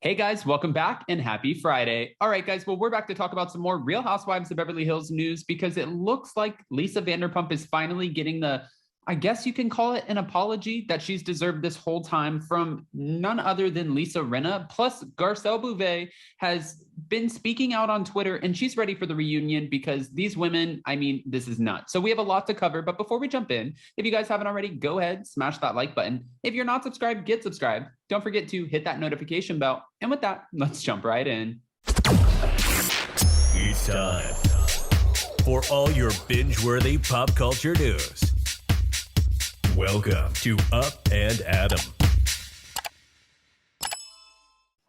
Hey guys, welcome back and happy Friday. All right, guys, well, we're back to talk about some more Real Housewives of Beverly Hills news because it looks like Lisa Vanderpump is finally getting I guess you can call it an apology that she's deserved this whole time from none other than Lisa Rinna. Plus, Garcelle Bouvet has been speaking out on Twitter and she's ready for the reunion because these women, I mean, this is nuts. So we have a lot to cover. But before we jump in, if you guys haven't already, go ahead, smash that like button. If you're not subscribed, get subscribed. Don't forget to hit that notification bell. And with that, let's jump right in. It's time for all your binge-worthy pop culture news. Welcome to Up and Adam.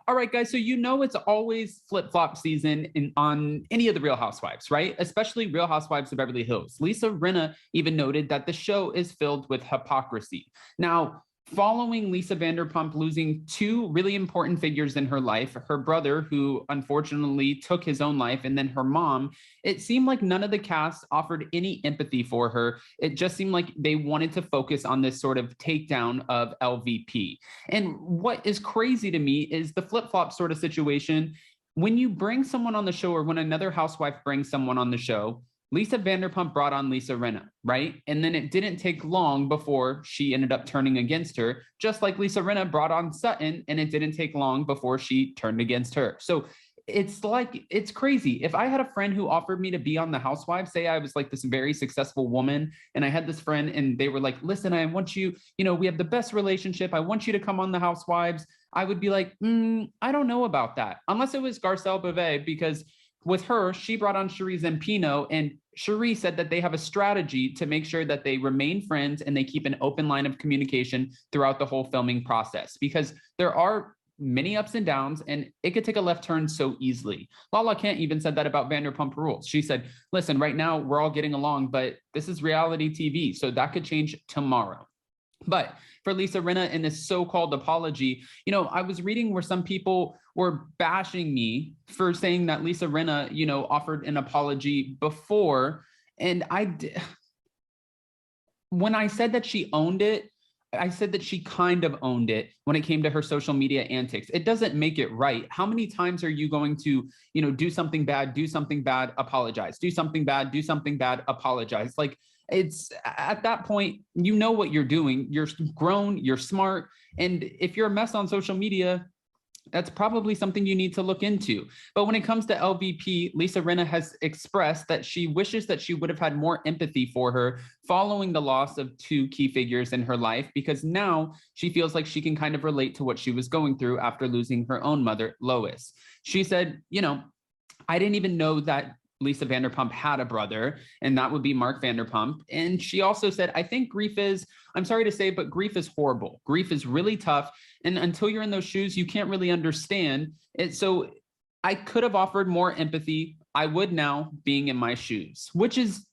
All right, guys, so you know it's always flip-flop season on any of the Real Housewives, right? Especially Real Housewives of Beverly Hills. Lisa Rinna even noted that the show is filled with hypocrisy. Now, following Lisa Vanderpump losing two really important figures in her life, her brother, who unfortunately took his own life, and then her mom, it seemed like none of the cast offered any empathy for her. It just seemed like they wanted to focus on this sort of takedown of LVP. And what is crazy to me is the flip-flop sort of situation. When you bring someone on the show, or when another housewife brings someone on the show, Lisa Vanderpump brought on Lisa Rinna, right? And then it didn't take long before she ended up turning against her, just like Lisa Rinna brought on Sutton, and it didn't take long before she turned against her. So it's crazy. If I had a friend who offered me to be on the Housewives, say I was like this very successful woman, and I had this friend and they were like, listen, I want you, we have the best relationship. I want you to come on the Housewives. I would be like, I don't know about that. Unless it was Garcelle Bouvet, because with her, she brought on Cherie Zampino, and Cherie said that they have a strategy to make sure that they remain friends and they keep an open line of communication throughout the whole filming process, because there are many ups and downs and it could take a left turn so easily. Lala Kent even said that about Vanderpump Rules. She said, listen, right now we're all getting along, but this is reality TV, so that could change tomorrow. But for Lisa Rinna in this so-called apology, I was reading where some people were bashing me for saying that Lisa Rinna, offered an apology before. And when I said that she owned it, I said that she kind of owned it when it came to her social media antics. It doesn't make it right. How many times are you going to, do something bad, apologize, do something bad, apologize? Like, it's at that point, you know what you're doing. You're grown, you're smart. And if you're a mess on social media, that's probably something you need to look into. But when it comes to LVP, Lisa Rinna has expressed that she wishes that she would have had more empathy for her following the loss of two key figures in her life, because now she feels like she can kind of relate to what she was going through after losing her own mother, Lois. She said, I didn't even know that Lisa Vanderpump had a brother, and that would be Mark Vanderpump. And she also said, I think I'm sorry to say, but grief is horrible. Grief is really tough. And until you're in those shoes, you can't really understand it. So I could have offered more empathy. I would now, being in my shoes, which is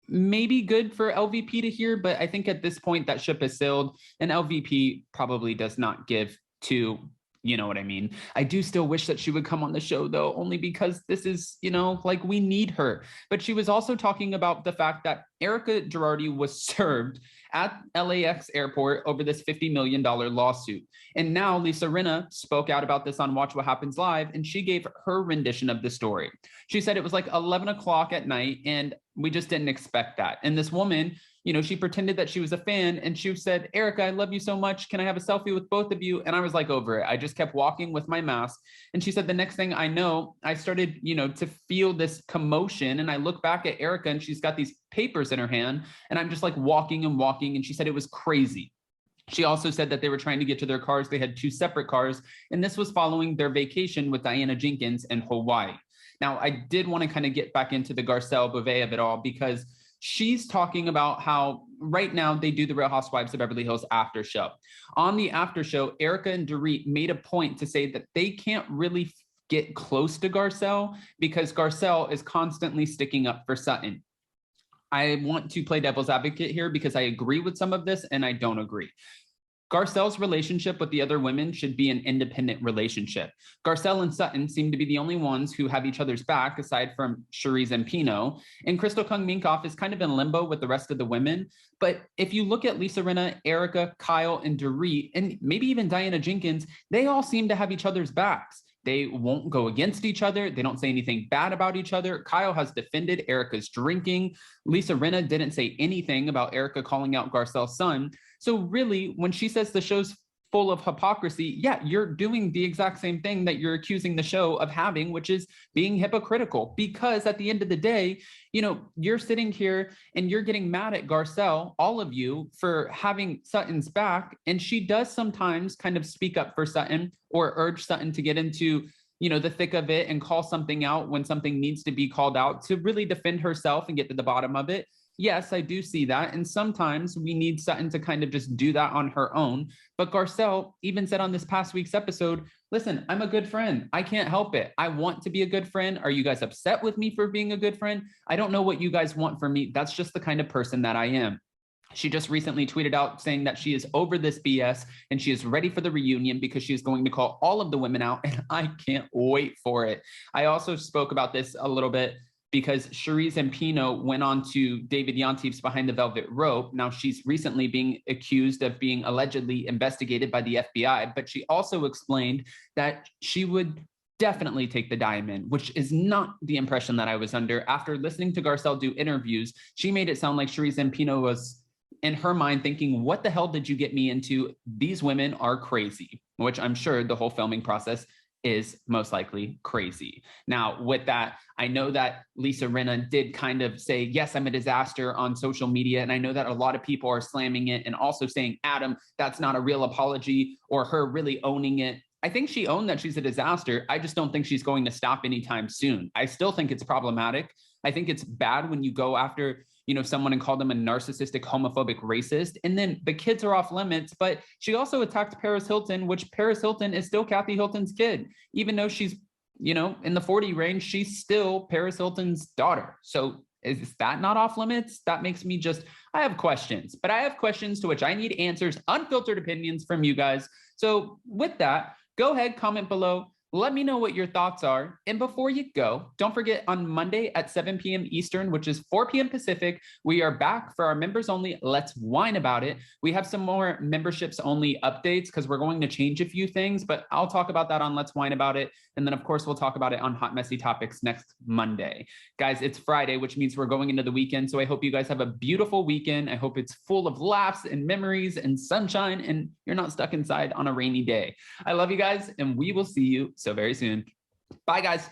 maybe good for LVP to hear. But I think at this point that ship has sailed, and LVP probably does not give two. You know what I mean? I do still wish that she would come on the show, though, only because this is, like we need her. But she was also talking about the fact that Erica Girardi was served at LAX airport over this $50 million lawsuit. And now Lisa Rinna spoke out about this on Watch What Happens Live, and she gave her rendition of the story. She said it was like 11 o'clock at night, and we just didn't expect that. And this woman, she pretended that she was a fan, and she said, Erica, I love you so much. Can I have a selfie with both of you? And I was like, over it. I just kept walking with my mask. And she said, the next thing I know, I started, to feel this commotion. And I look back at Erica, and she's got these papers in her hand, and I'm just like walking and walking. And she said it was crazy. She also said that they were trying to get to their cars. They had two separate cars. And this was following their vacation with Diana Jenkins in Hawaii. Now, I did want to kind of get back into the Garcelle Bouvet of it all, because she's talking about how right now they do the Real Housewives of Beverly Hills after show. On the after show, Erica and Dorit made a point to say that they can't really get close to Garcelle because Garcelle is constantly sticking up for Sutton. I want to play devil's advocate here because I agree with some of this and I don't agree. Garcelle's relationship with the other women should be an independent relationship. Garcelle and Sutton seem to be the only ones who have each other's back, aside from Cherise and Pino. And Crystal Kung Minkoff is kind of in limbo with the rest of the women. But if you look at Lisa Rinna, Erica, Kyle, and Dorit, and maybe even Diana Jenkins, they all seem to have each other's backs. They won't go against each other. They don't say anything bad about each other. Kyle has defended Erica's drinking. Lisa Rinna didn't say anything about Erica calling out Garcelle's son. So really, when she says the show's full of hypocrisy, yeah, you're doing the exact same thing that you're accusing the show of having, which is being hypocritical. Because at the end of the day, you know, you're sitting here and you're getting mad at Garcelle, all of you, for having Sutton's back. And she does sometimes kind of speak up for Sutton or urge Sutton to get into, you know, the thick of it and call something out when something needs to be called out to really defend herself and get to the bottom of it. Yes, I do see that. And sometimes we need Sutton to kind of just do that on her own. But Garcelle even said on this past week's episode, listen, I'm a good friend. I can't help it. I want to be a good friend. Are you guys upset with me for being a good friend? I don't know what you guys want from me. That's just the kind of person that I am. She just recently tweeted out saying that she is over this BS and she is ready for the reunion because she is going to call all of the women out. And I can't wait for it. I also spoke about this a little bit because Cherise and Pino went on to David Yontif's Behind the Velvet Rope. Now, she's recently being accused of being allegedly investigated by the FBI, but she also explained that she would definitely take the diamond, which is not the impression that I was under. After listening to Garcelle do interviews, she made it sound like Cherise and Pino was, in her mind, thinking, what the hell did you get me into? These women are crazy, which I'm sure the whole filming process is most likely crazy. Now, with that, I know that Lisa Rinna did kind of say, yes, I'm a disaster on social media. And I know that a lot of people are slamming it and also saying, Adam, that's not a real apology, or her really owning it. I think she owned that she's a disaster. I just don't think she's going to stop anytime soon. I still think it's problematic. I think it's bad when you go after, you know, someone and call them a narcissistic, homophobic racist. And then the kids are off limits, but she also attacked Paris Hilton, which Paris Hilton is still Kathy Hilton's kid. Even though she's, you know, in the 40 range, she's still Paris Hilton's daughter. So is that not off limits? That makes me just, I have questions, but I have questions to which I need answers, unfiltered opinions from you guys. So with that, go ahead, comment below. Let me know what your thoughts are. And before you go, don't forget on Monday at 7 p.m. Eastern, which is 4 p.m. Pacific, we are back for our members only Let's Whine About It. We have some more memberships only updates because we're going to change a few things, but I'll talk about that on Let's Whine About It. And then of course, we'll talk about it on Hot Messy Topics next Monday. Guys, it's Friday, which means we're going into the weekend. So I hope you guys have a beautiful weekend. I hope it's full of laughs and memories and sunshine and you're not stuck inside on a rainy day. I love you guys and we will see you so very soon. Bye, guys.